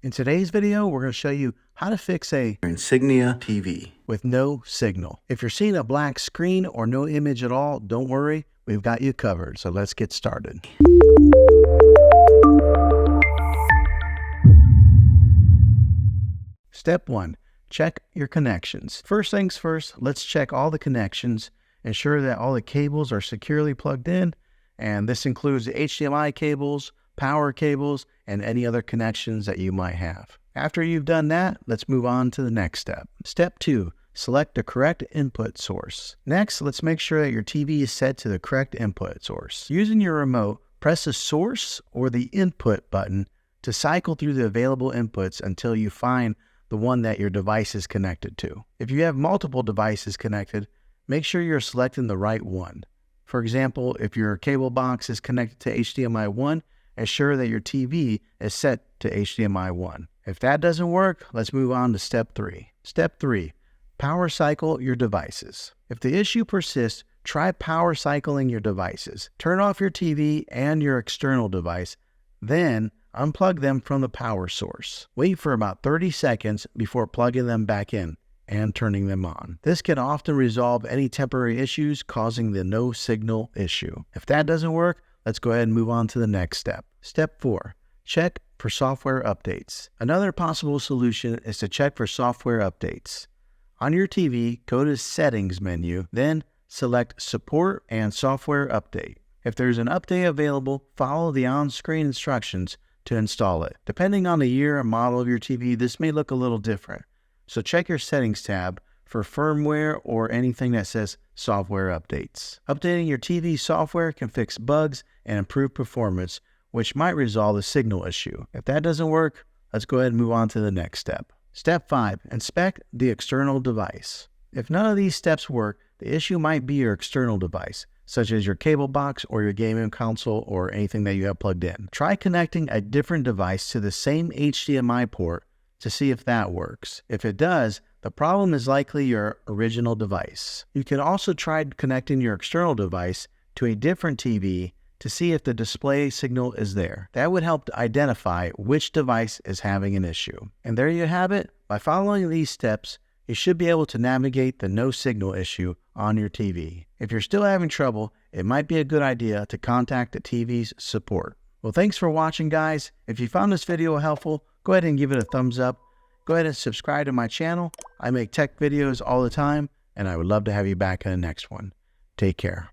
In today's video, we're going to show you how to fix a Insignia TV with no signal. If you're seeing a black screen or no image at all, don't worry, we've got you covered. So let's get started. Step 1, check your connections. First things first, let's check all the connections, ensure that all the cables are securely plugged in, and this includes the HDMI cables, power cables, and any other connections that you might have. After you've done that, let's move on to the next step. Step 2, select the correct input source. Next, let's make sure that your TV is set to the correct input source. Using your remote, press the source or the input button to cycle through the available inputs until you find the one that your device is connected to. If you have multiple devices connected, make sure you're selecting the right one. For example, if your cable box is connected to HDMI 1, ensure that your TV is set to HDMI 1. If that doesn't work, let's move on to step 3. Step 3, power cycle your devices. If the issue persists, try power cycling your devices. Turn off your TV and your external device, then unplug them from the power source. Wait for about 30 seconds before plugging them back in and turning them on. This can often resolve any temporary issues causing the no signal issue. If that doesn't work, let's go ahead and move on to the next step. Step 4, check for software updates. Another possible solution is to check for software updates. On your TV, go to Settings menu, then select Support and Software Update. If there's an update available, follow the on-screen instructions to install it. Depending on the year and model of your TV, this may look a little different. So check your Settings tab for firmware or anything that says software updates. Updating your TV software can fix bugs and improve performance, which might resolve the signal issue. If that doesn't work, let's go ahead and move on to the next step. Step 5, inspect the external device. If none of these steps work, the issue might be your external device, such as your cable box or your gaming console or anything that you have plugged in. Try connecting a different device to the same HDMI port to see if that works. If it does, the problem is likely your original device. You can also try connecting your external device to a different TV to see if the display signal is there. That would help to identify which device is having an issue. And there you have it. By following these steps, you should be able to navigate the no signal issue on your TV. If you're still having trouble, it might be a good idea to contact the TV's support. Well, thanks for watching, guys. If you found this video helpful, go ahead and give it a thumbs up. Go ahead and subscribe to my channel. I make tech videos all the time, and I would love to have you back in the next one. Take care.